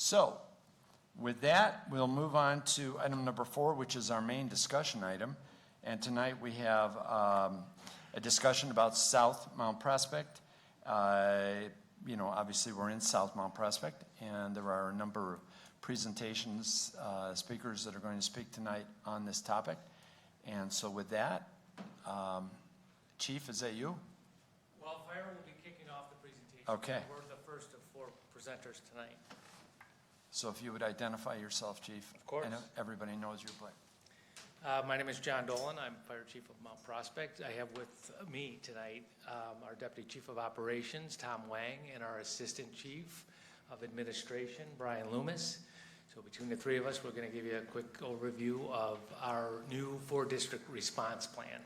So, with that, we'll move on to item number 4, which is our main discussion item. And tonight we have a discussion about South Mount Prospect. Obviously we're in South Mount Prospect, and there are a number of presentations, speakers that are going to speak tonight on this topic. And so with that, Chief, is that you? Well, Fire will be kicking off the presentation. Okay. We're the first of 4 presenters tonight. So if you would identify yourself, Chief. Of course. I know everybody knows your play. My name is John Dolan. I'm Fire Chief of Mount Prospect. I have with me tonight our Deputy Chief of Operations, Tom Wang, and our Assistant Chief of Administration, Brian Loomis. So between the 3 of us, we're going to give you a quick overview of our new 4-district response plan.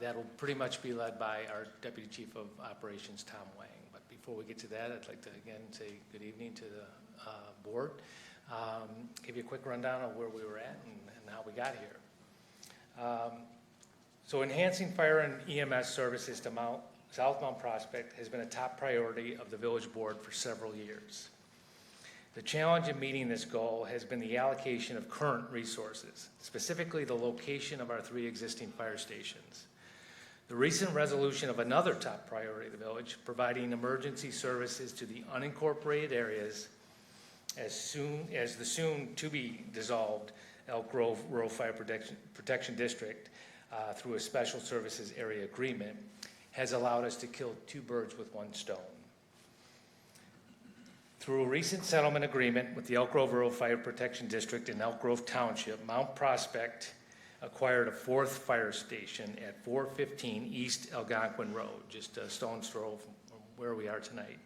That'll pretty much be led by our Deputy Chief of Operations, Tom Wang. But before we get to that, I'd like to again say good evening to the board. Give you a quick rundown of where we were at and how we got here. So enhancing fire and EMS services to South Mount Prospect has been a top priority of the village board for several years. The challenge in meeting this goal has been the allocation of current resources, specifically the location of our 3 existing fire stations. The recent resolution of another top priority of the village, providing emergency services to the unincorporated areas as soon as the soon-to-be dissolved Elk Grove Rural Fire Protection District through a special services area agreement, has allowed us to kill 2 birds with 1 stone. Through a recent settlement agreement with the Elk Grove Rural Fire Protection District in Elk Grove Township, Mount Prospect acquired a 4th fire station at 415 East Algonquin Road, just a stone's throw from where we are tonight.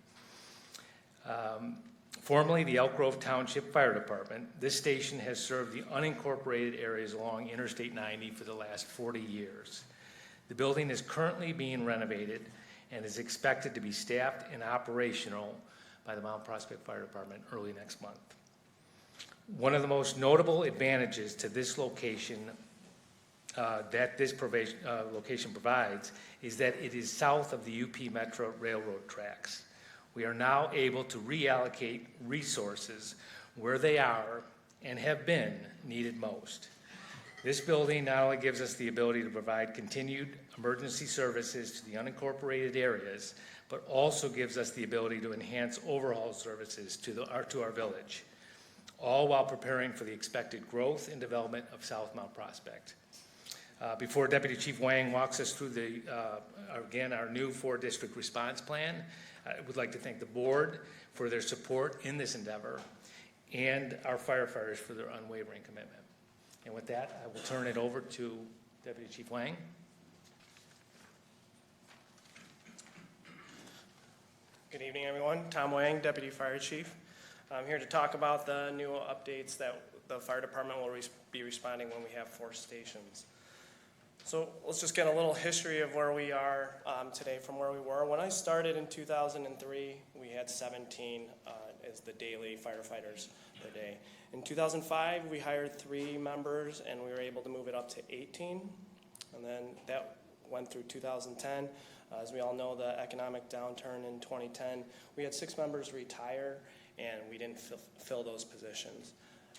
Formerly the Elk Grove Township Fire Department, this station has served the unincorporated areas along Interstate 90 for the last 40 years. The building is currently being renovated and is expected to be staffed and operational by the Mount Prospect Fire Department early next month. One of the most notable advantages to this location that this location provides is that it is south of the UP Metro Railroad tracks. We are now able to reallocate resources where they are and have been needed most. This building not only gives us the ability to provide continued emergency services to the unincorporated areas, but also gives us the ability to enhance overhaul services to our village, all while preparing for the expected growth and development of South Mount Prospect. Before Deputy Chief Wang walks us through our new 4-district response plan, I would like to thank the board for their support in this endeavor and our firefighters for their unwavering commitment. And with that, I will turn it over to Deputy Chief Wang. Good evening, everyone. Tom Wang, Deputy Fire Chief. I'm here to talk about the new updates that the fire department will be responding when we have 4 stations. So let's just get a little history of where we are today from where we were. When I started in 2003, we had 17 as the daily firefighters per day. In 2005, we hired 3 members, and we were able to move it up to 18. And then that went through 2010. As we all know, the economic downturn in 2010, we had 6 members retire, and we didn't fill those positions.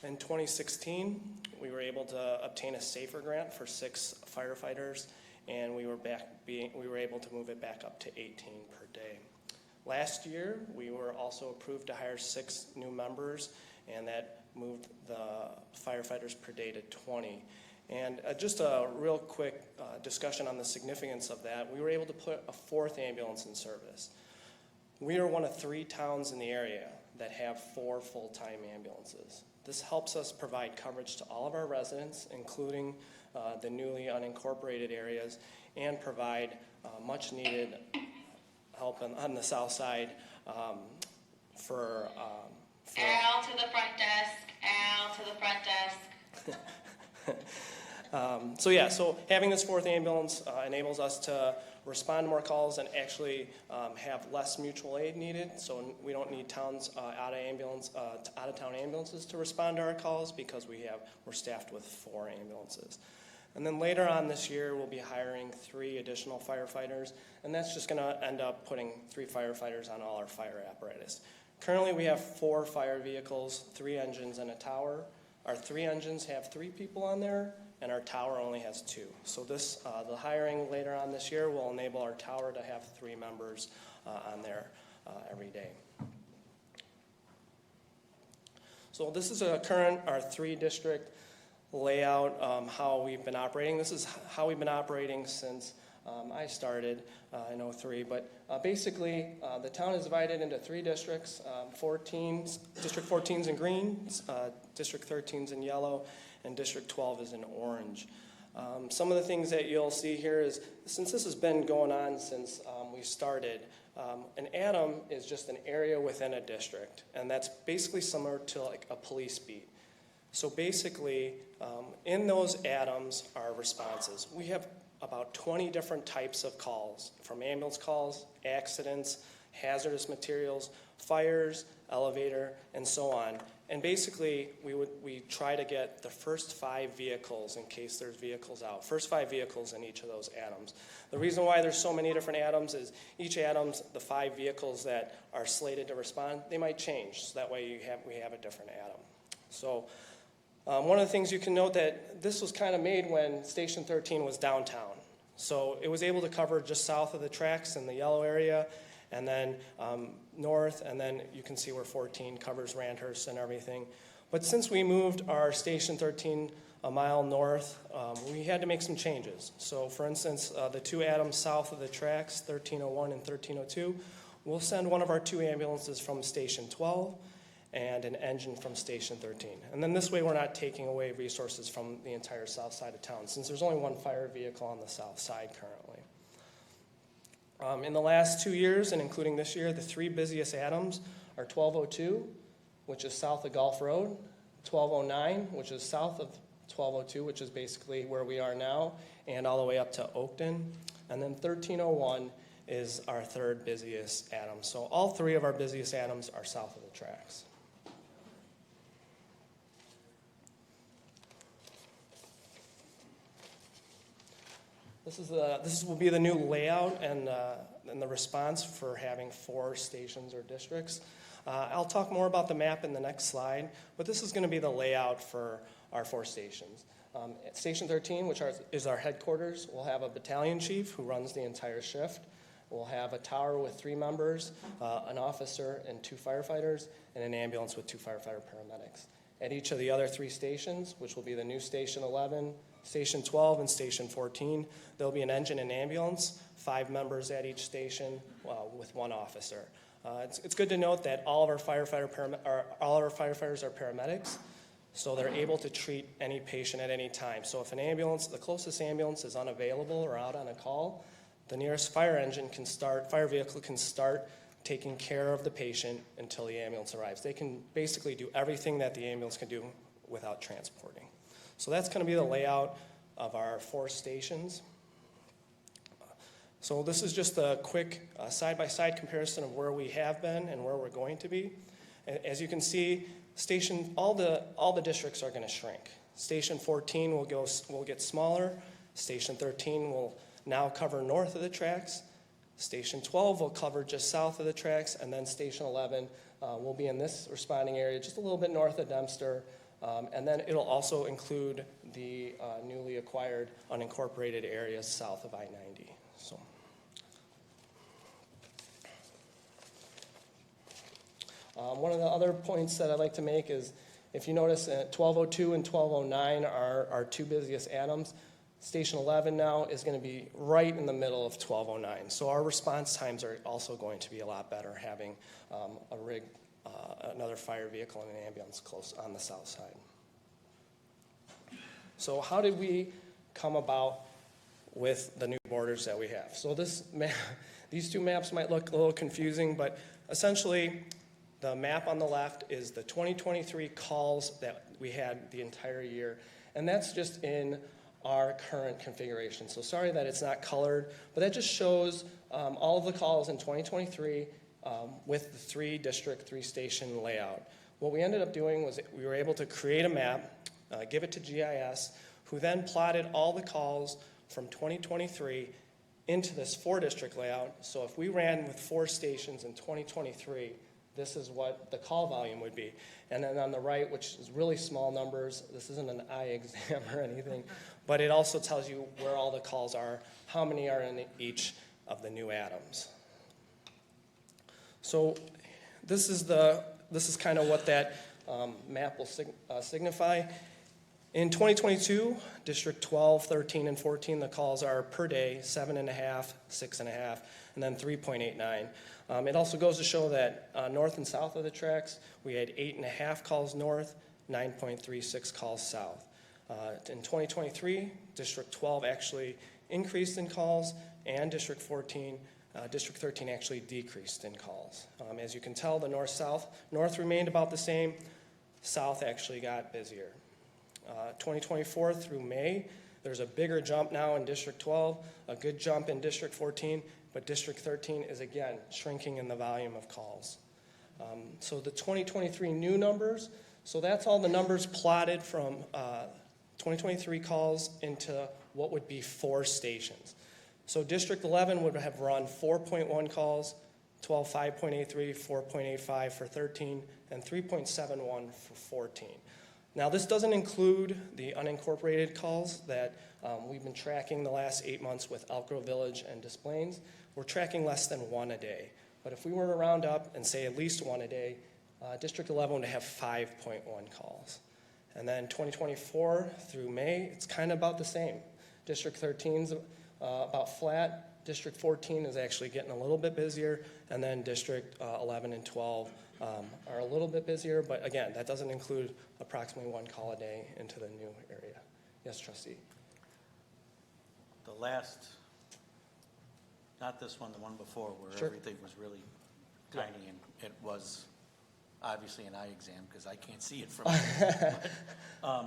In 2016, we were able to obtain a SAFER grant for 6 firefighters, and we were able to move it back up to 18 per day. Last year, we were also approved to hire 6 new members, and that moved the firefighters per day to 20. And just a real quick discussion on the significance of that. We were able to put a 4th ambulance in service. We are one of 3 towns in the area that have 4 full-time ambulances. This helps us provide coverage to all of our residents, including the newly unincorporated areas, and provide much needed help on the south side for Al to the front desk, Al to the front desk. So having this 4th ambulance enables us to respond to more calls and actually have less mutual aid needed. So we don't need towns out-of-town ambulances to respond to our calls because we're staffed with 4 ambulances. And then later on this year, we'll be hiring 3 additional firefighters, and that's just going to end up putting 3 firefighters on all our fire apparatus. Currently, we have 4 fire vehicles, 3 engines, and a tower. Our 3 engines have 3 people on there, and our tower only has 2. So this, the hiring later on this year will enable our tower to have 3 members on there every day. So this is our 3-district layout, how we've been operating. This is how we've been operating since I started in '03. But basically, the town is divided into 3 districts. District 14's in green, District 13's in yellow, and District 12 is in orange. Some of the things that you'll see here is, since this has been going on since we started, an atom is just an area within a district, and that's basically similar to like a police beat. So basically, in those atoms are responses. We have about 20 different types of calls, from ambulance calls, accidents, hazardous materials, fires, elevator, and so on. And basically, we try to get the first 5 vehicles in case there's vehicles out. First 5 vehicles in each of those atoms. The reason why there's so many different atoms is each atom's, the 5 vehicles that are slated to respond, they might change. So that way we have a different atom. So one of the things you can note that this was kind of made when Station 13 was downtown. So it was able to cover just south of the tracks in the yellow area, and then north, and then you can see where 14 covers Randhurst and everything. But since we moved our Station 13 a mile north, we had to make some changes. So for instance, the 2 atoms south of the tracks, 1301 and 1302, we'll send one of our 2 ambulances from Station 12 and an engine from Station 13. And then this way we're not taking away resources from the entire south side of town, since there's only 1 fire vehicle on the south side currently. In the last 2 years, and including this year, the 3 busiest atoms are 1202, which is south of Gulf Road, 1209, which is south of 1202, which is basically where we are now, and all the way up to Oakton. And then 1301 is our 3rd busiest atom. So all 3 of our busiest atoms are south of the tracks. This will be the new layout and the response for having 4 stations or districts. I'll talk more about the map in the next slide, but this is going to be the layout for our 4 stations. At Station 13, which is our headquarters, we'll have a battalion chief who runs the entire shift. We'll have a tower with 3 members, an officer and 2 firefighters, and an ambulance with 2 firefighter paramedics. At each of the other 3 stations, which will be the new Station 11, Station 12, and Station 14, there'll be an engine and ambulance, 5 members at each station with 1 officer. It's good to note that all of our firefighters are paramedics, so they're able to treat any patient at any time. So if the closest ambulance is unavailable or out on a call, the nearest fire vehicle can start taking care of the patient until the ambulance arrives. They can basically do everything that the ambulance can do without transporting. So that's going to be the layout of our 4 stations. So this is just a quick side-by-side comparison of where we have been and where we're going to be. As you can see, all the districts are going to shrink. Station 14 will get smaller. Station 13 will now cover north of the tracks. Station 12 will cover just south of the tracks, and then Station 11 will be in this responding area just a little bit north of Dempster. And then it'll also include the newly acquired unincorporated areas south of I-90. So, one of the other points that I'd like to make is, if you notice, 1202 and 1209 are our 2 busiest atoms. Station 11 now is going to be right in the middle of 1209. So our response times are also going to be a lot better, having a rig, another fire vehicle and an ambulance close on the south side. So how did we come about with the new borders that we have? So these 2 maps might look a little confusing, but essentially the map on the left is the 2023 calls that we had the entire year, and that's just in our current configuration. So sorry that it's not colored, but that just shows all of the calls in 2023 with the 3-district, 3-station layout. What we ended up doing was we were able to create a map, give it to GIS, who then plotted all the calls from 2023 into this 4-district layout. So if we ran with 4 stations in 2023, this is what the call volume would be. And then on the right, which is really small numbers, this isn't an eye exam or anything, but it also tells you where all the calls are, how many are in each of the new atoms. So this is kind of what that map will signify. In 2022, District 12, 13, and 14, the calls are per day, 7.5, 6.5, and then 3.89. It also goes to show that north and south of the tracks, we had 8.5 calls north, 9.36 calls south. In 2023, District 12 actually increased in calls, and District 13 actually decreased in calls. As you can tell, the north remained about the same, south actually got busier. 2024 through May, there's a bigger jump now in District 12, a good jump in District 14, but District 13 is again shrinking in the volume of calls. So the 2023 new numbers, so that's all the numbers plotted from 2023 calls into what would be 4 stations. So District 11 would have run 4.1 calls, 12 5.83, 4.85 for 13, and 3.71 for 14. Now this doesn't include the unincorporated calls that we've been tracking the last 8 months with Elk Grove Village and Des Plaines. We're tracking less than 1 a day. But if we were to round up and say at least 1 a day, District 11 would have 5.1 calls. And then 2024 through May, it's kind of about the same. District 13's about flat. District 14 is actually getting a little bit busier. And then District 11 and 12 are a little bit busier. But again, that doesn't include approximately 1 call a day into the new area. Yes, trustee. The last, not this one, the one before, where Sure. everything was really tiny, and it was obviously an eye exam because I can't see it from here. But,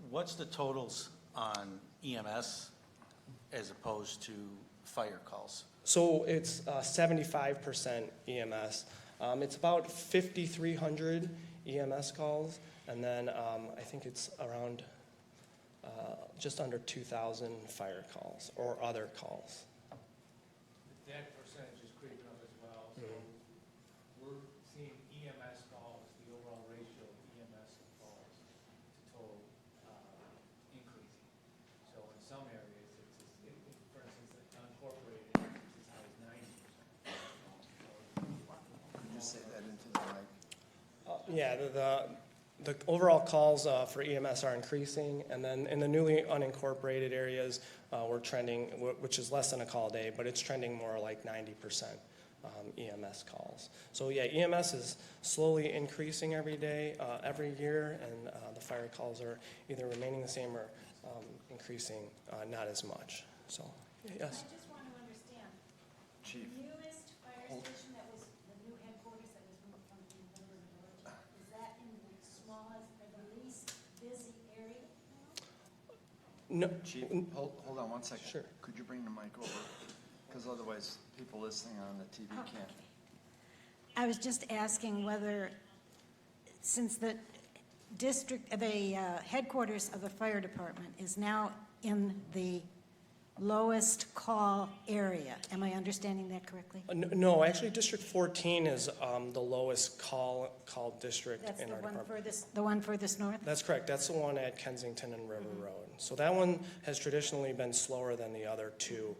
what's the totals on EMS as opposed to fire calls? So it's 75% EMS. It's about 5,300 EMS calls, and then I think it's around just under 2,000 fire calls or other calls. That percentage is creeping up as well, so we're seeing EMS calls, the overall ratio of EMS calls to total increasing. So in some areas, for instance, the unincorporated, it's as high as 90%. Could you say that into the mic? Yeah, the overall calls for EMS are increasing, and then in the newly unincorporated areas, we're trending, which is less than a call a day, but it's trending more like 90% EMS calls. So yeah, EMS is slowly increasing every day, every year, and the fire calls are either remaining the same or increasing not as much. So, yes. I just want to understand, Chief. the newest fire station that was the new headquarters that was moved from the village, is that in the smallest, or the least busy area now? No, Chief, hold on one second. Sure. Could you bring the mic over? Because otherwise, people listening on the TV can't. I was just asking whether, since the headquarters of the fire department is now in the lowest call area, am I understanding that correctly? No, actually, District 14 is the lowest call district That's in the our one department. furthest north? That's correct. That's the one at Kensington and River Road. So that one has traditionally been slower than the other 2,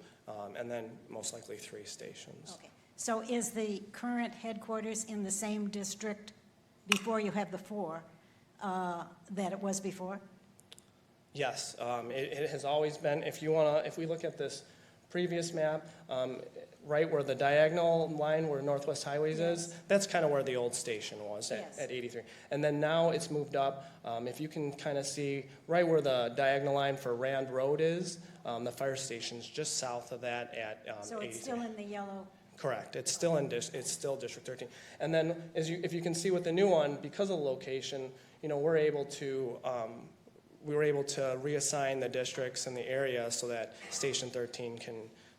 and then most likely 3 stations. Okay, so is the current headquarters in the same district before you have the 4 that it was before? Yes, it has always been. If we look at this previous map, right where the diagonal line where Northwest Highways is, that's kind of where the old station was Yes. at 83. And then now it's moved up. If you can kind of see right where the diagonal line for Rand Road is, the fire station's just south of that at 83. So it's still in the yellow? Correct. It's still District 13. And then if you can see with the new one, because of the location, we're able to reassign the districts in the area so that Station 13 can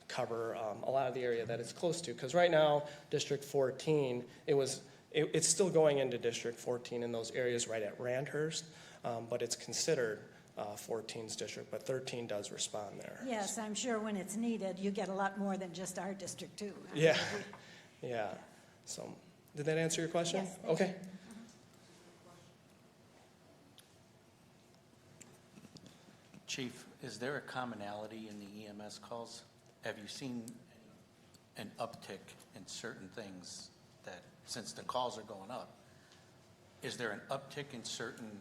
cover a lot of the area that it's close to. Because right now, District 14, it's still going into District 14 in those areas right at Randhurst, but it's considered 14's district, but 13 does respond there. Yes, I'm sure when it's needed, you get a lot more than just our district too. Yeah, yeah. So, Did that answer your question? Yes. Okay. Chief, is there a commonality in the EMS calls? Have you seen an uptick in certain things that, since the calls are going up, is there an uptick in certain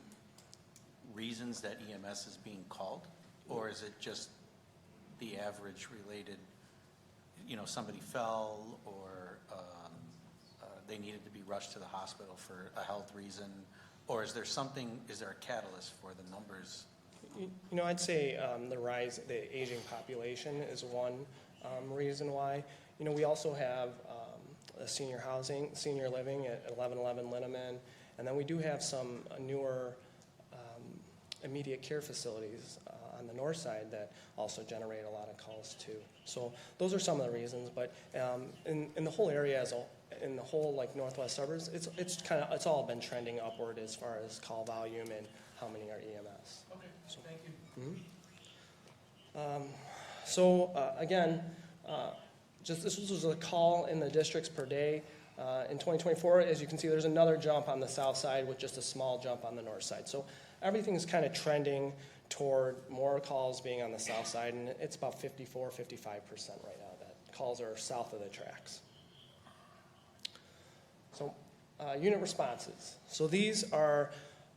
reasons that EMS is being called? Or is it just the average related, somebody fell or they needed to be rushed to the hospital for a health reason? Or is there a catalyst for the numbers? I'd say the aging population is one reason why. We also have a senior living at 1111 Linneman, and then we do have some newer immediate care facilities on the north side that also generate a lot of calls too. So those are some of the reasons, but in the whole area in the whole northwest suburbs, it's all been trending upward as far as call volume and how many are EMS. Okay, So, thank you. Again, this was a call in the districts per day. In 2024, as you can see, there's another jump on the south side with just a small jump on the north side. So everything's kind of trending toward more calls being on the south side, and it's about 54-55% right now that calls are south of the tracks. So unit responses. So these are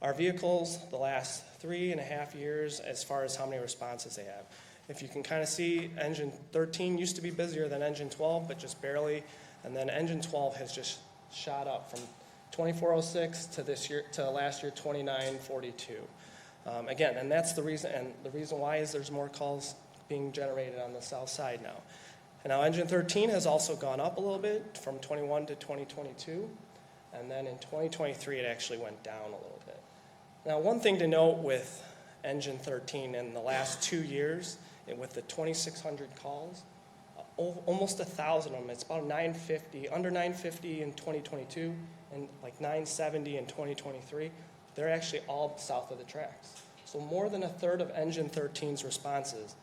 our vehicles the last 3.5 years as far as how many responses they have. If you can kind of see, engine 13 used to be busier than engine 12, but just barely. And then engine 12 has just shot up from 2406 to last year 2942. Again, and that's the reason. And the reason why is there's more calls being generated on the south side now. And now engine 13 has also gone up a little bit from 21 to 2022. And then in 2023, it actually went down a little bit. Now, one thing to note with engine 13 in the last 2 years, and with the 2,600 calls, almost 1,000 of them. It's about 950, under 950 in 2022, and like 970 in 2023. They're actually all south of the tracks. So more than a third of engine 13's responses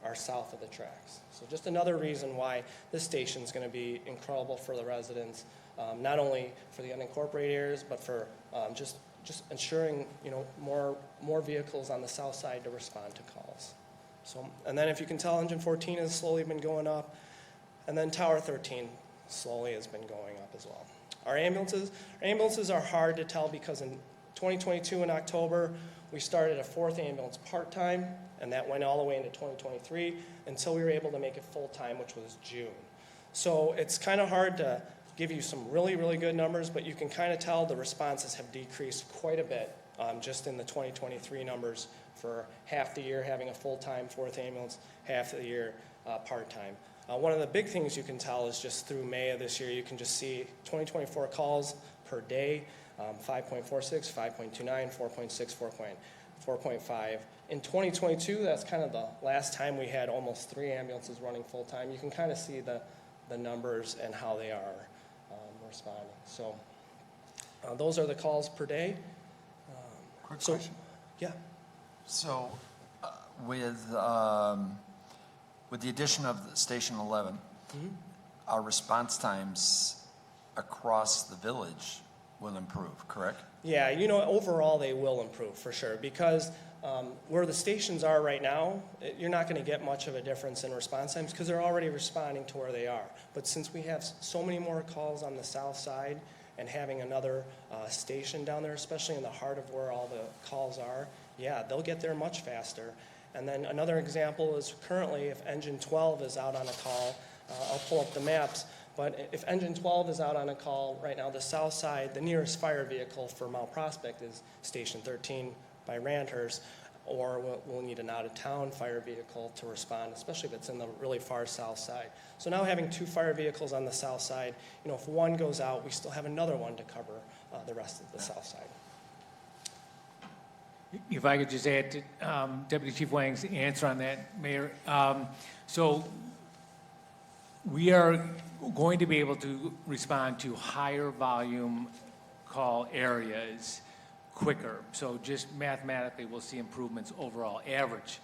are south of the tracks. So just another reason why this station is going to be incredible for the residents, not only for the unincorporated areas, but for just ensuring more vehicles on the south side to respond to calls. So, and then if you can tell, engine 14 has slowly been going up, and then tower 13 slowly has been going up as well. Our ambulances are hard to tell because in 2022 in October, we started a 4th ambulance part-time, and that went all the way into 2023 until we were able to make it full-time, which was June. So it's kind of hard to give you some really, really good numbers, but you can kind of tell the responses have decreased quite a bit just in the 2023 numbers for half the year having a full-time 4th ambulance, half the year part-time. One of the big things you can tell is just through May of this year, you can just see 2024 calls per day, 5.46, 5.29, 4.6, 4.5. In 2022, that's kind of the last time we had almost 3 ambulances running full-time. You can kind of see the numbers and how they are responding. So those are the calls per day. Quick question. Yeah. So with the addition of Station 11, our response times across the village will improve, correct? Yeah, overall they will improve for sure because where the stations are right now, you're not going to get much of a difference in response times because they're already responding to where they are. But since we have so many more calls on the south side and having another station down there, especially in the heart of where all the calls are, yeah, they'll get there much faster. And then another example is currently if engine 12 is out on a call, I'll pull up the maps, but if engine 12 is out on a call right now, the south side, the nearest fire vehicle for Mount Prospect is Station 13 by Randhurst, or we'll need an out-of-town fire vehicle to respond, especially if it's in the really far south side. So now having 2 fire vehicles on the south side, if one goes out, we still have another one to cover the rest of the south side. If I could just add to Deputy Chief Wang's answer on that, Mayor. So we are going to be able to respond to higher volume call areas quicker. So just mathematically, we'll see improvements overall average.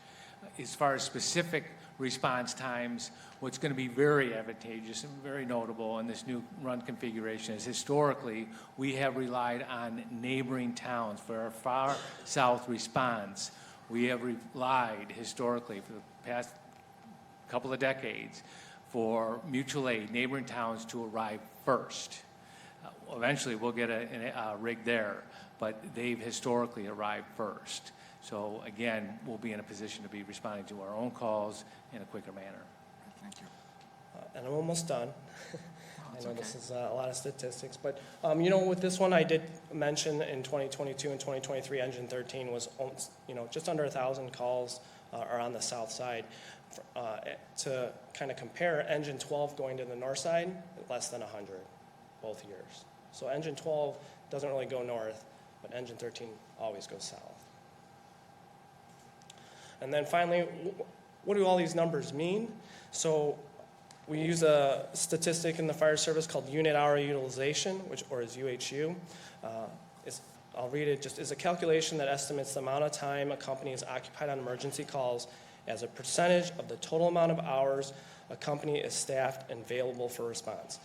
As far as specific response times. What's going to be very advantageous and very notable in this new run configuration is historically, we have relied on neighboring towns for our far south response. We have relied historically for the past couple of decades for mutual aid, neighboring towns to arrive first. Eventually, we'll get a rig there, but they've historically arrived first. So again, we'll be in a position to be responding to our own calls in a quicker manner. Thank you. And I'm almost done. I it's know okay. this is a lot of statistics, but, with this one, I did mention in 2022 and 2023, Engine 13 was, just under 1,000 calls are on the south side. To kind of compare, Engine 12 going to the north side, less than 100 both years. So Engine 12 doesn't really go north, but Engine 13 always goes south. And then finally, what do all these numbers mean? So we use a statistic in the fire service called unit hour utilization, or is UHU. I'll read it, just is a calculation that estimates the amount of time a company is occupied on emergency calls as a percentage of the total amount of hours a company is staffed and available for response.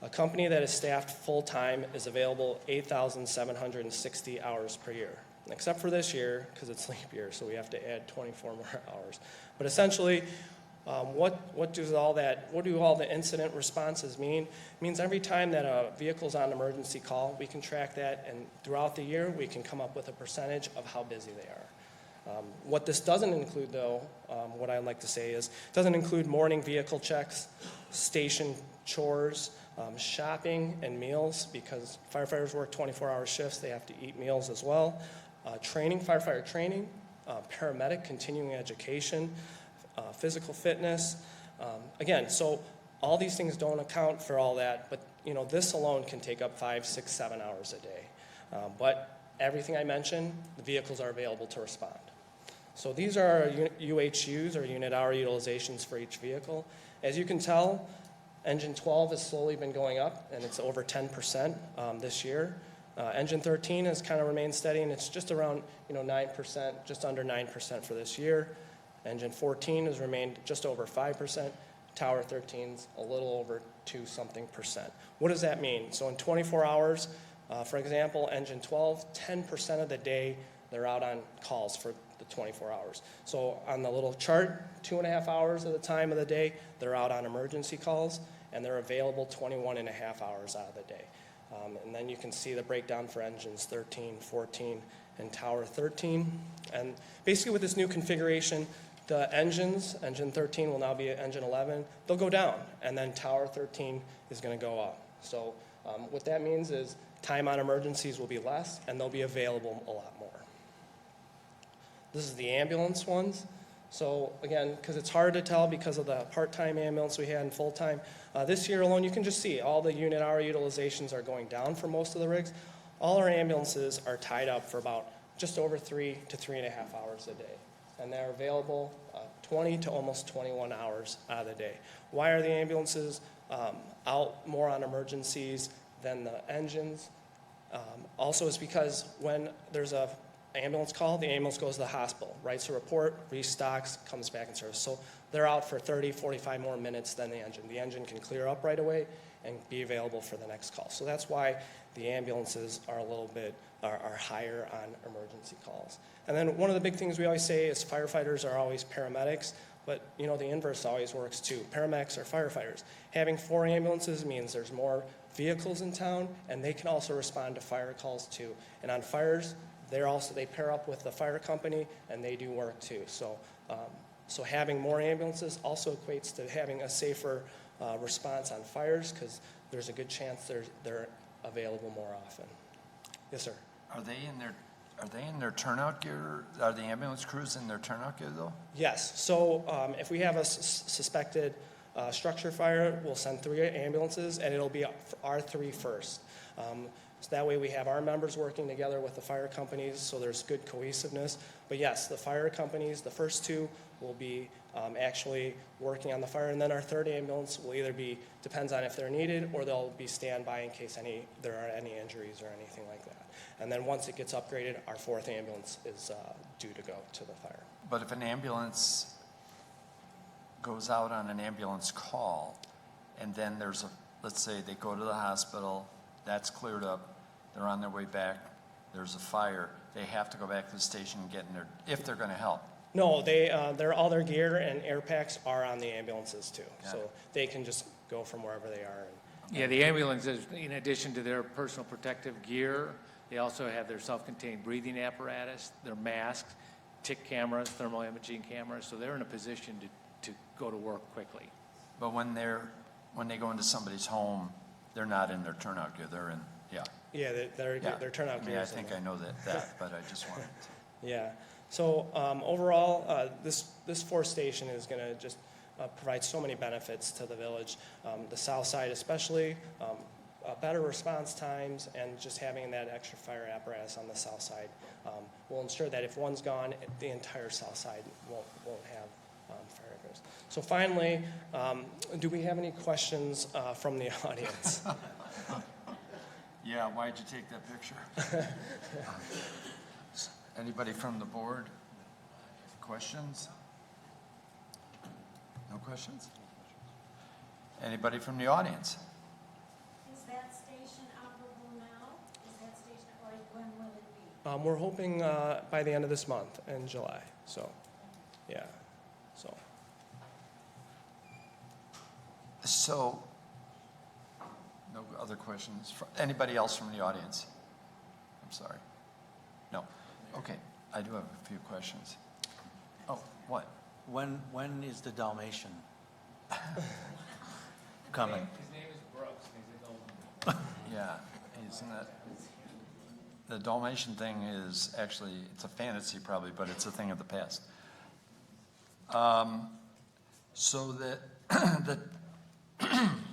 A company that is staffed full-time is available 8,760 hours per year, except for this year, because it's leap year, so we have to add 24 more hours. But essentially, what do all the incident responses mean? It means every time that a vehicle's on emergency call, we can track that, and throughout the year, we can come up with a percentage of how busy they are. What this doesn't include, though, what I'd like to say is, it doesn't include morning vehicle checks, station chores, shopping and meals, because firefighters work 24-hour shifts, they have to eat meals as well. Training, firefighter training, paramedic continuing education, physical fitness. Again, so all these things don't account for all that, but this alone can take up 5, 6, 7 hours a day. But everything I mentioned, the vehicles are available to respond. So these are our UHUs, or unit hour utilizations for each vehicle. As you can tell, Engine 12 has slowly been going up, and it's over 10% this year. Engine 13 has kind of remained steady, and it's just around 9%, just under 9% for this year. Engine 14 has remained just over 5%. Tower 13's a little over 2-something%. What does that mean? So in 24 hours, for example, Engine 12, 10% of the day they're out on calls for the 24 hours. So on the little chart, 2.5 hours of the time of the day, they're out on emergency calls, and they're available 21.5 hours out of the day. And then you can see the breakdown for engines 13, 14, and Tower 13. And basically with this new configuration, the engines, Engine 13 will now be Engine 11, they'll go down, and then Tower 13 is going to go up. So what that means is time on emergencies will be less, and they'll be available a lot more. This is the ambulance ones. So again, because it's hard to tell because of the part-time ambulance we had and full-time, this year alone, you can just see all the unit hour utilizations are going down for most of the rigs. All our ambulances are tied up for about just over 3 to 3.5 hours a day. And they're available 20 to almost 21 hours out of the day. Why are the ambulances out more on emergencies than the engines? Also, it's because when there's a ambulance call, the ambulance goes to the hospital, writes a report, restocks, comes back in service. So they're out for 30, 45 more minutes than the engine. The engine can clear up right away and be available for the next call. So that's why the ambulances are a little bit are higher on emergency calls. And then one of the big things we always say is firefighters are always paramedics, but the inverse always works too. Paramedics are firefighters. Having 4 ambulances means there's more vehicles in town, and they can also respond to fire calls too. And on fires, they pair up with the fire company, and they do work too. So having more ambulances also equates to having a safer response on fires, because there's a good chance they're available more often. Yes, sir. Are they in their turnout gear? Are the ambulance crews in their turnout gear though? Yes. So if we have a suspected structure fire, we'll send 3 ambulances, and it'll be our 3 first. So that way we have our members working together with the fire companies, so there's good cohesiveness. But yes, the fire companies, the first 2 will be actually working on the fire, and then our 3rd ambulance will either be, depends on if they're needed, or they'll be standby in case there are any injuries or anything like that. And then once it gets upgraded, our 4th ambulance is due to go to the fire. But if an ambulance goes out on an ambulance call, and then there's a, let's say they go to the hospital, that's cleared up, they're on their way back, there's a fire, they have to go back to the station and get in there, if they're gonna help. No, all their gear and air packs are on the ambulances too. Got So it. they can just go from wherever they are. Yeah, the ambulances, in addition to their personal protective gear, they also have their self-contained breathing apparatus, their masks, tick cameras, thermal imaging cameras, so they're in a position to go to work quickly. But when they go into somebody's home, they're not in their turnout gear, they're in, yeah. Yeah, their turnout I mean, gear I is in think there. I know that, but I just wanted to. Yeah, so overall, this fourth station is going to just provide so many benefits to the village. The south side especially, better response times, and just having that extra fire apparatus on the south side will ensure that if one's gone, the entire south side won't have fire apparatus. So finally, do we have any questions from the audience? Yeah, why'd you take that picture? Anybody from the board? Questions? No questions? Anybody from the audience? Is that station operable now? Is that station, or when will it be? We're hoping by the end of this month, in July, so, yeah, so. So, no other questions? Anybody else from the audience? I'm sorry. No. Okay, I do have a few questions. Oh, what? When is the Dalmatian coming? His name is Brooks, he's a Dolan. Yeah, isn't that, the Dalmatian thing is actually, it's a fantasy probably, but it's a thing of the past. So that,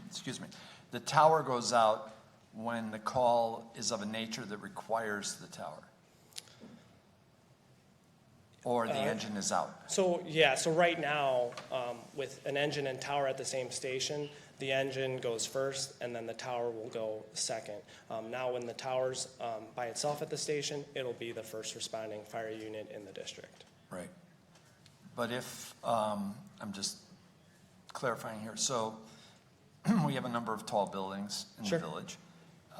excuse me, the tower goes out when the call is of a nature that requires the tower? Or the engine is out? So, yeah, so right now, with an engine and tower at the same station, the engine goes first, and then the tower will go second. Now, when the tower's by itself at the station, it'll be the first responding fire unit in the district. Right. But if, I'm just clarifying here, so we have a number of tall buildings in the Sure. village.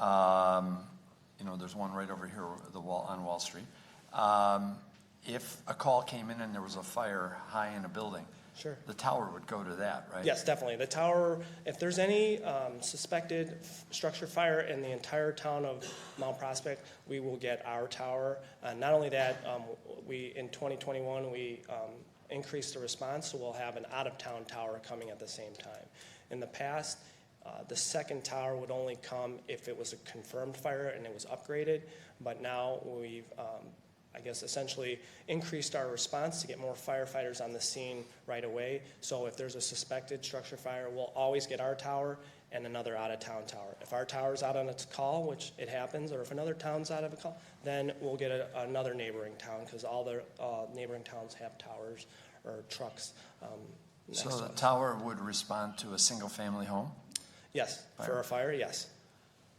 You know, there's one right over here, on Wall Street. If a call came in and there was a fire high in a building, Sure. the tower would go to that, right? Yes, definitely. The tower, if there's any suspected structure fire in the entire town of Mount Prospect, we will get our tower. Not only that, in 2021, we increased the response, so we'll have an out-of-town tower coming at the same time. In the past, the second tower would only come if it was a confirmed fire and it was upgraded, but now we've I guess essentially increased our response to get more firefighters on the scene right away. So if there's a suspected structure fire, we'll always get our tower and another out-of-town tower. If our tower's out on its call, which it happens, or if another town's out of a call, then we'll get another neighboring town, because all the neighboring towns have towers or trucks next So to the us. tower would respond to a single-family home? Yes, for Fire. a fire, yes.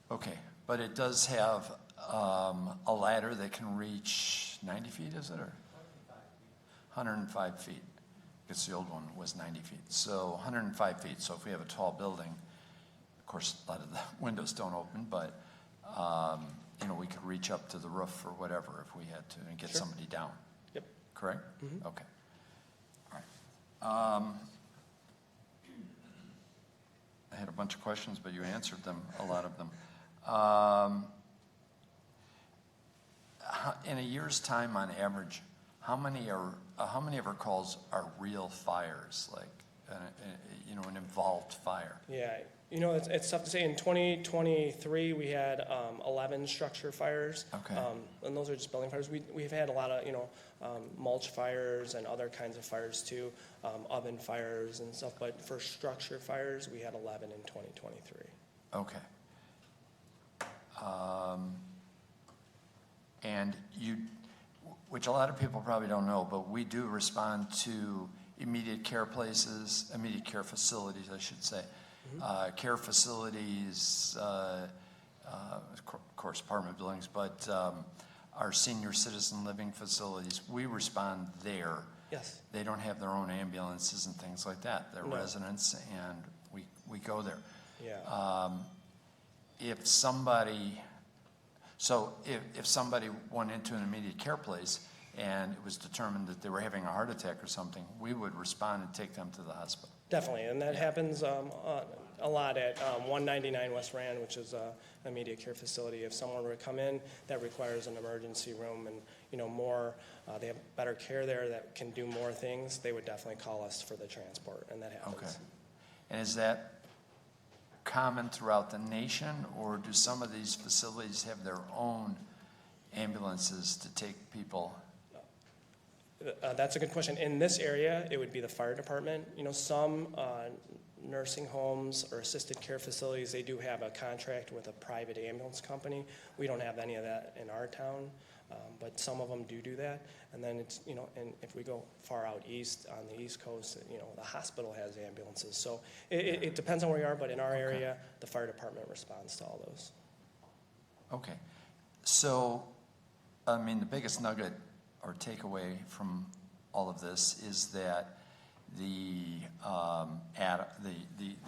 Okay, but it does have a ladder that can reach 90 feet, is it, or? 105 feet, because the old one was 90 feet. So 105 feet, so if we have a tall building, of course, a lot of the windows don't open, but, you know, we could reach up to the roof or whatever if we had to and get Sure. somebody down. Yep. Correct? Mhm. Okay. All right. I had a bunch of questions, but you answered them, a lot of them. In a year's time, on average, how many of our calls are real fires, like, you know, an involved fire? Yeah, you know, it's tough to say. In 2023, we had 11 structure fires. Okay. And those are just building fires. We've had a lot of, you know, mulch fires and other kinds of fires too, oven fires and stuff. But for structure fires, we had 11 in 2023. Okay. And you, which a lot of people probably don't know, but we do respond to immediate care places, immediate care facilities, I should say. Care facilities, of course, apartment buildings, but our senior citizen living facilities, we respond there Yes. They don't have their own ambulances and things like that. They're No. residents, and we go there. Yeah. If somebody, so if somebody went into an immediate care place and it was determined that they were having a heart attack or something, we would respond and take them to the hospital. Definitely, and that happens a lot at 199 West Rand, which is a immediate care facility. If someone were to come in that requires an emergency room and, more, they have better care there that can do more things, they would definitely call us for the transport, and that happens. Okay. And is that common throughout the nation, or do some of these facilities have their own ambulances to take people? That's a good question. In this area, it would be the fire department. Some nursing homes or assisted care facilities, they do have a contract with a private ambulance company. We don't have any of that in our town, but some of them do that. And then it's, and if we go far out east on the East Coast, the hospital has ambulances. So it depends on where you are, but in our area, the fire department responds to all those. Okay. So, I mean, the biggest nugget or takeaway from all of this is that the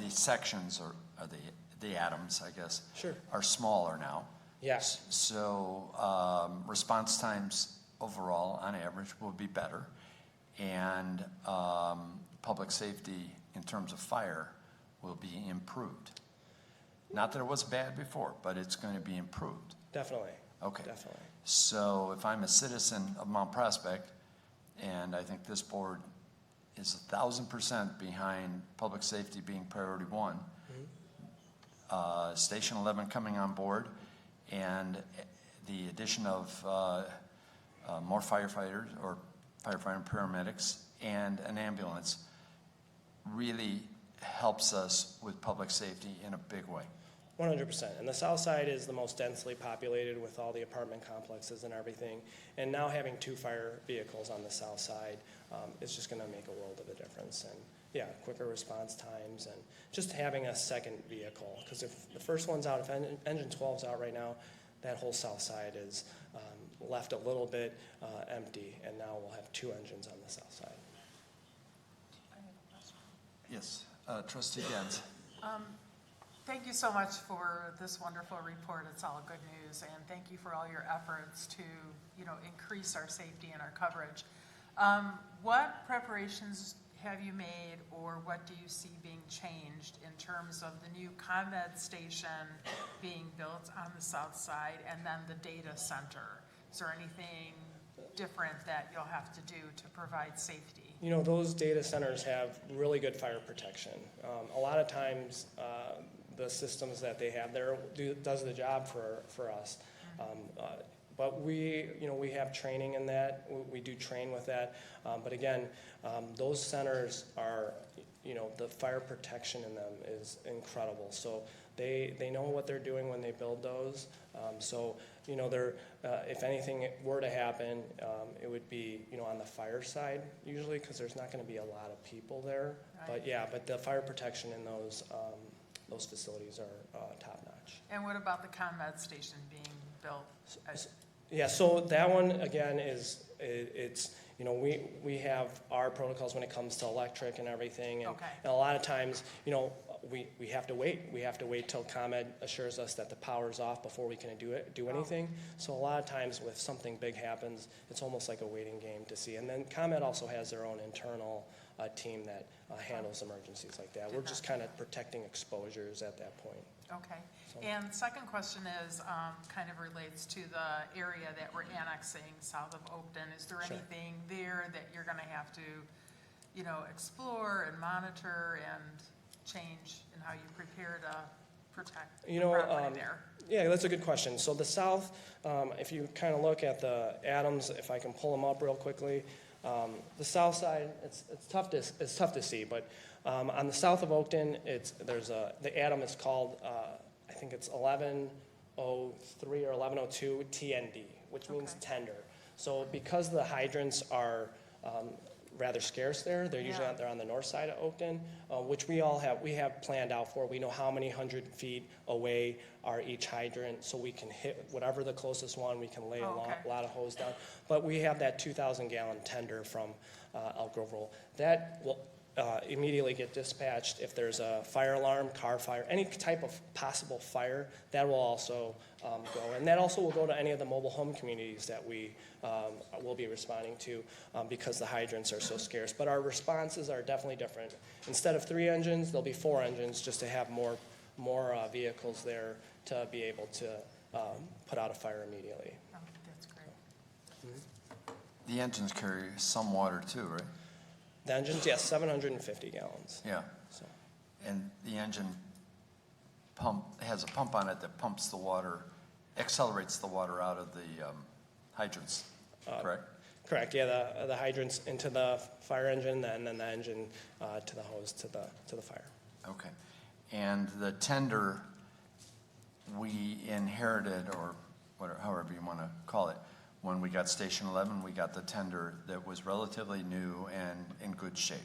sections or the atoms, I guess, Sure. are smaller now. Yes. So response times overall, on average, will be better, and public safety in terms of fire will be improved. Not that it was bad before, but it's going to be improved. Definitely. Okay. Definitely. So if I'm a citizen of Mount Prospect, and I think this board is 1,000% behind public safety being priority one, Station 11 coming on board, and the addition of more firefighters or firefighter and paramedics and an ambulance really helps us with public safety in a big way. 100%. And the south side is the most densely populated with all the apartment complexes and everything. And now having 2 fire vehicles on the south side is just going to make a world of a difference. And yeah, quicker response times and just having a second vehicle. Because if the first one's out, if engine 12's out right now, that whole south side is left a little bit empty. And now we'll have 2 engines on the south side. Yes, Trustee Gens. Thank you so much for this wonderful report. It's all good news, and thank you for all your efforts to, increase our safety and our coverage. What preparations have you made, or what do you see being changed in terms of the new ComEd station being built on the south side, and then the data center? Is there anything different that you'll have to do to provide safety? Those data centers have really good fire protection. A lot of times, the systems that they have there does the job for us. But we have training in that. We do train with that. But again, those centers are, the fire protection in them is incredible. So they know what they're doing when they build those. They're, if anything were to happen, it would be, on the fire side usually, because there's not going to be a lot of people there. Right. But the fire protection in those facilities are top notch. And what about the ComEd station being built? Yeah, so that one again it's we have our protocols when it comes to electric and everything, and, Okay. and a lot of times we have to wait. We have to wait till ComEd assures us that the power's off before we can do anything. So a lot of times if something big happens, it's almost like a waiting game to see. And then ComEd also has their own internal team that handles emergencies like that. We're just kind of protecting exposures at that point. Okay. So- And second question is, kind of relates to the area that we're annexing south of Oakton. Is there Sure. anything there that you're gonna have to, explore and monitor and change in how you prepare to protect the property there? Yeah, that's a good question. So the south, if you kind of look at the atoms, if I can pull them up real quickly, the south side, it's tough to see, but on the south of Oakton, the atom is called, I think it's 1103 or 1102 TND, which means Okay. tender. So because the hydrants are rather scarce there. They're usually Yeah. they're on the north side of Oakton, which we have planned out for. We know how many 100 feet away are each hydrant, so we can hit whatever the closest one, we can lay Oh, a okay. lot of hose down. But we have that 2,000 gallon tender from Elk Grove Rural. That will immediately get dispatched if there's a fire alarm, car fire, any type of possible fire. That will also go, and that also will go to any of the mobile home communities that we will be responding to because the hydrants are so scarce. But our responses are definitely different. Instead of 3 engines, there'll be 4 engines just to have more vehicles there to be able to put out a fire immediately. Oh, that's great. The engines carry some water too, right? The engines, yes, 750 gallons. Yeah. So. And the engine has a pump on it that pumps the water, accelerates the water out of the hydrants, correct? Correct, yeah, the hydrants into the fire engine, and then the engine to the hose to the fire. Okay. And the tender we inherited, or whatever, however you want to call it, when we got Station 11, we got the tender that was relatively new and in good shape.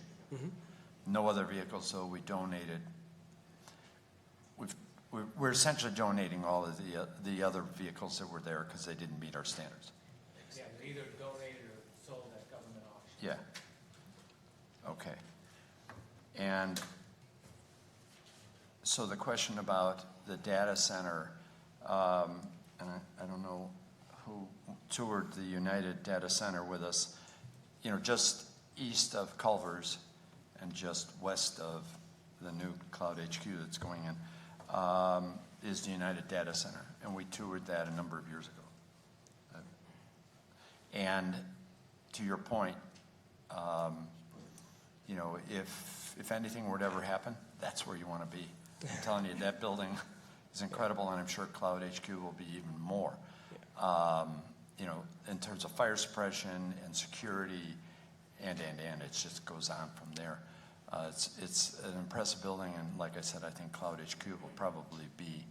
No other vehicles, so we donated. We're essentially donating all of the other vehicles that were there because they didn't meet our standards. Yeah, they're either donated or sold at government auction. Yeah. Okay. And so the question about the data center, and I don't know who toured the United Data Center with us, just east of Culver's and just west of the new Cloud HQ that's going in, is the United Data Center. And we toured that a number of years ago. And to your point, if anything were to ever happen, that's where you want to be. I'm telling you, that building is incredible, and I'm sure Cloud HQ will be even more. In terms of fire suppression and security, and it just goes on from there. It's an impressive building, and like I said, I think Cloud HQ will probably be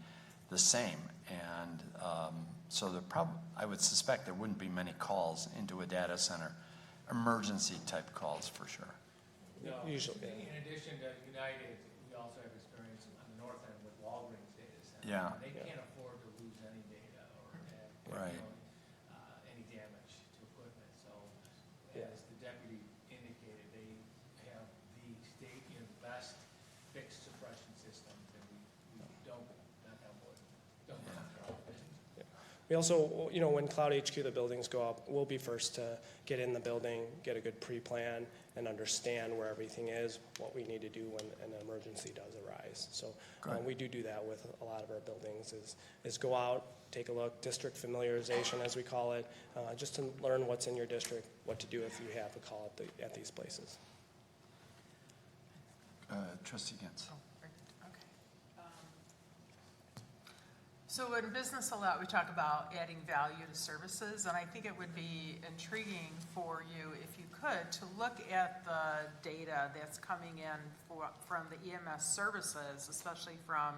the same. And so I would suspect there wouldn't be many calls into a data center, emergency type calls for sure. No, Usually. in addition to United, we also have experience on the north end with Walgreens data center. Yeah. They can't afford to lose any data or have Right. any damage to equipment. So Yeah. as the deputy indicated, they have the state, best fixed suppression systems, and we don't, knock on wood, don't have problems. We also, when Cloud HQ, the buildings go up, we'll be first to get in the building, get a good pre-plan, and understand where everything is, what we need to do when an emergency does arise. So Great. we do that with a lot of our buildings, is go out, take a look, district familiarization, as we call it, just to learn what's in your district, what to do if you have a call at these places. Trustee Gantz. Oh, great, okay. So in Business a lot, we talk about adding value to services, and I think it would be intriguing for you, if you could, to look at the data that's coming in from the EMS services, especially from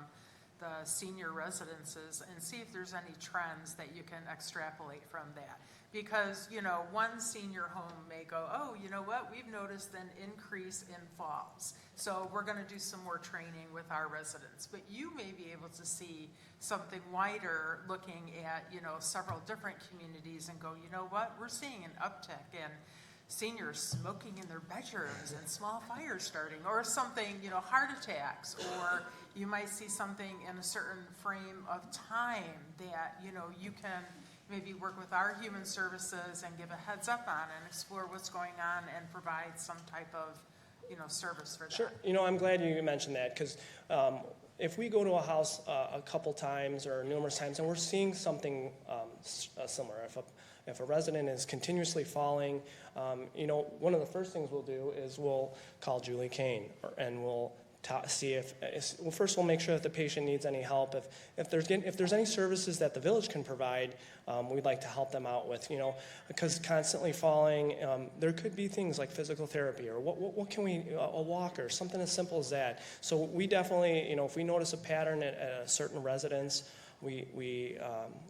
the senior residences, and see if there's any trends that you can extrapolate from that. Because, one senior home may go, oh, you know what, we've noticed an increase in falls, so we're gonna do some more training with our residents. But you may be able to see something wider, looking at, several different communities and go, you know what, we're seeing an uptick in seniors smoking in their bedrooms and small fires starting, or something, heart attacks, or you might see something in a certain frame of time that, you can maybe work with our human services and give a heads up on and explore what's going on and provide some type of, service for that. Sure. I'm glad you mentioned that, because if we go to a house a couple times or numerous times and we're seeing something similar, if a resident is continuously falling, one of the first things we'll do is we'll call Julie Kane, and we'll see first we'll make sure that the patient needs any help. If there's any services that the village can provide, we'd like to help them out with, because constantly falling, there could be things like physical therapy, or what can we, a walker, something as simple as that. So we definitely, if we notice a pattern at a certain residence, we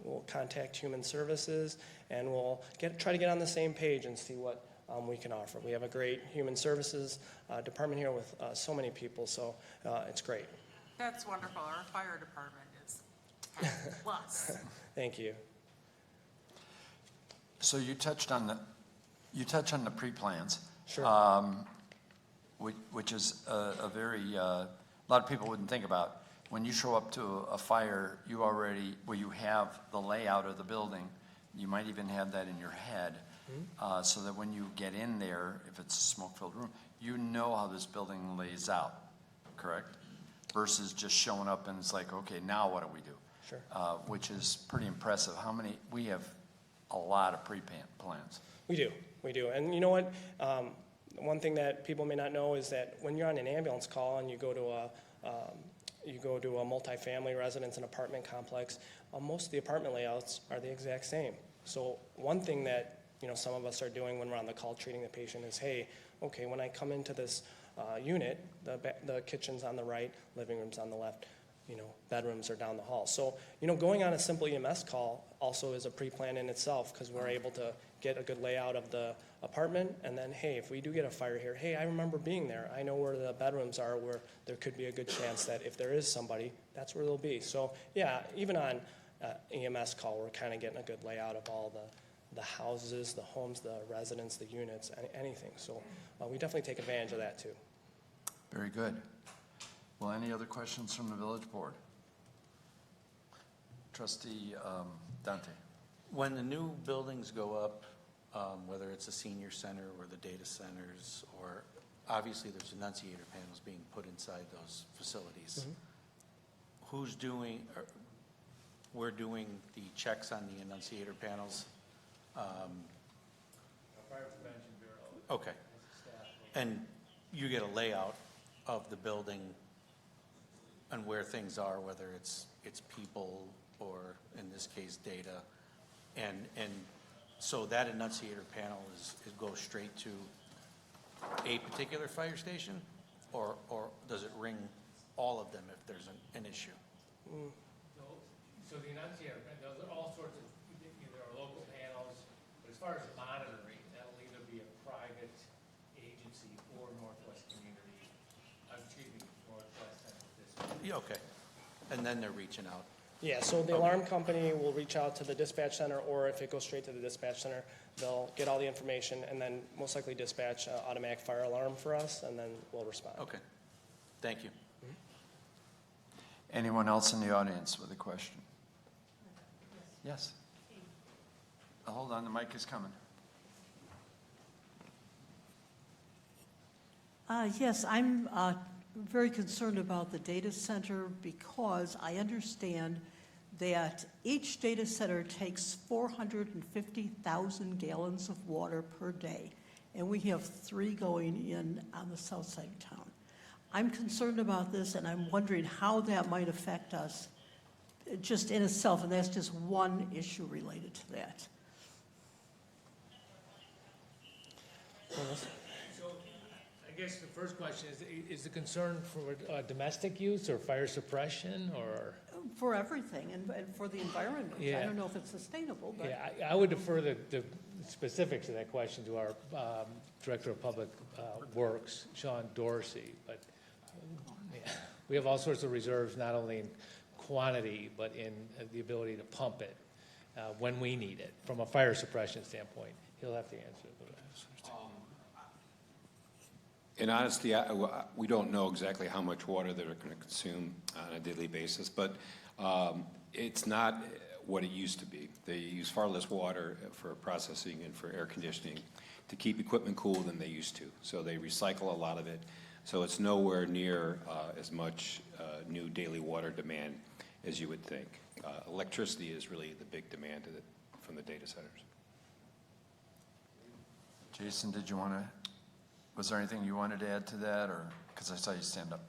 will contact human services, and we'll try to get on the same page and see what we can offer. We have a great human services department here with so many people, so it's great. That's wonderful. Our fire department is plus. Thank you. So you touched on the pre-plans. Sure. Which is a very, a lot of people wouldn't think about. When you show up to a fire, you have the layout of the building. You might even have that in your head, so that when you get in there, if it's a smoke-filled room, you know how this building lays out, correct? Versus just showing up and it's like, okay, now what do we do? Sure. Which is pretty impressive. We have a lot of pre-plans. We do. And you know what? One thing that people may not know is that when you're on an ambulance call and you go to a multifamily residence and apartment complex, most of the apartment layouts are the exact same. So one thing that some of us are doing when we're on the call treating the patient is, hey, okay, when I come into this unit, the kitchen's on the right, living room's on the left, bedrooms are down the hall. So going on a simple EMS call also is a pre-plan in itself, because we're able to get a good layout of the apartment, and then, hey, if we do get a fire here, hey, I remember being there. I know where the bedrooms are, where there could be a good chance that if there is somebody, that's where they'll be. So, yeah, even on EMS call, we're kind of getting a good layout of all the houses, the homes, the residents, the units, anything. So we definitely take advantage of that, too. Very good. Well, any other questions from the village board? Trustee Dante. When the new buildings go up, whether it's a senior center or the data centers, or obviously there's enunciator panels being put inside those facilities. Who's doing, we're doing the checks on the enunciator panels? Fire Prevention Bureau. Okay. And you get a layout of the building and where things are, whether it's people or, in this case, data. And so that enunciator panel goes straight to a particular fire station, or does it ring all of them if there's an issue? So the enunciator, those are all sorts of, there are local panels, but as far as monitoring, that'll either be a private agency or Northwest Community, Northwest Central District. Yeah, okay. And then they're reaching out. Yeah, so the alarm company will reach out to the dispatch center, or if it goes straight to the dispatch center, they'll get all the information and then most likely dispatch an automatic fire alarm for us, and then we'll respond. Okay. Thank you. Anyone else in the audience with a question? Yes. Hold on, the mic is coming. Yes, I'm very concerned about the data center, because I understand that each data center takes 450,000 gallons of water per day, and we have 3 going in on the south side of town. I'm concerned about this, and I'm wondering how that might affect us just in itself, and that's just one issue related to that. So I guess the first question is the concern for domestic use or fire suppression or? For everything, and for the environment. Yeah. I don't know if it's sustainable, but. Yeah, I would defer the specifics of that question to our Director of Public Works, Sean Dorsey. But yeah, we have all sorts of reserves, not only in quantity, but in the ability to pump it when we need it. From a fire suppression standpoint, he'll have to answer that. In honesty, we don't know exactly how much water they're going to consume on a daily basis, but it's not what it used to be. They use far less water for processing and for air conditioning to keep equipment cool than they used to. So they recycle a lot of it. So it's nowhere near as much new daily water demand as you would think. Electricity is really the big demand from the data centers. Jason, did you want to, was there anything you wanted to add to that, or, because I saw you stand up?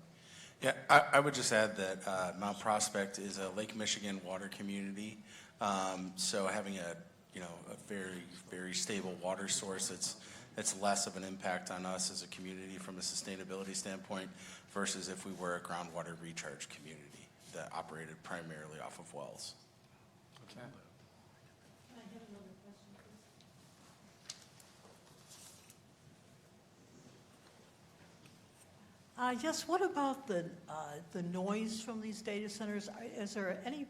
Yeah, I would just add that Mount Prospect is a Lake Michigan water community. So having a very, very stable water source, it's less of an impact on us as a community from a sustainability standpoint versus if we were a groundwater recharge community that operated primarily off of wells. Okay. Can I have another question, please? Yes, what about the noise from these data centers? Is there any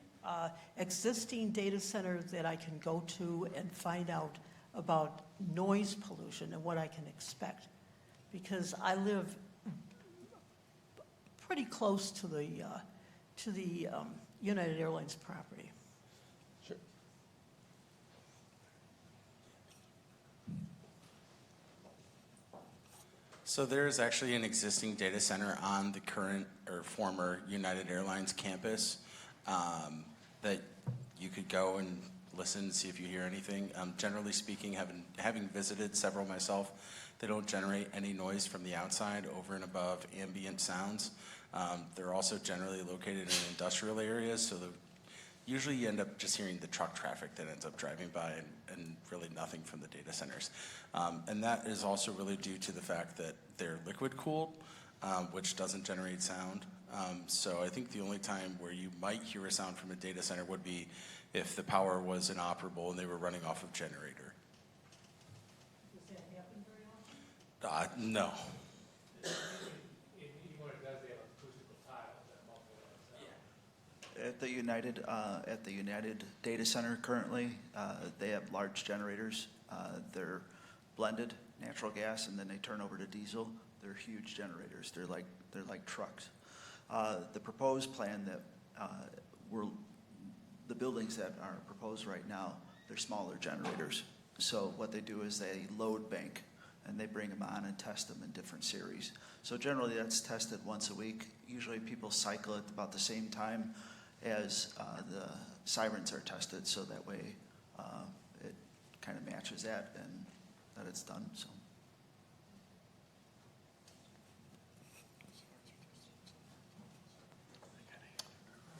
existing data center that I can go to and find out about noise pollution and what I can expect? Because I live pretty close to the United Airlines property. Sure. So there is actually an existing data center on the current or former United Airlines campus that you could go and listen and see if you hear anything. Generally speaking, having visited several myself, they don't generate any noise from the outside over and above ambient sounds. They're also generally located in industrial areas, so usually you end up just hearing the truck traffic that ends up driving by and really nothing from the data centers. And that is also really due to the fact that they're liquid cooled, which doesn't generate sound. So I think the only time where you might hear a sound from a data center would be if the power was inoperable and they were running off of generator. Does that happen very often? No. At the United Data Center currently, they have large generators. They're blended natural gas, and then they turn over to diesel. They're huge generators. They're like trucks. The proposed plan that the buildings that are proposed right now, they're smaller generators. So what they do is they load bank, and they bring them on and test them in different series. So generally, that's tested once a week. Usually, people cycle it about the same time as the sirens are tested, so that way it kind of matches that and that it's done, so.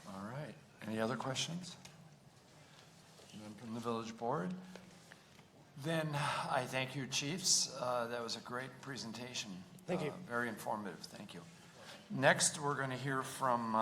All right. Any other questions? None from the village board? Then I thank you, chiefs. That was a great presentation. Thank you. Very informative. Thank you. Next, we're going to hear from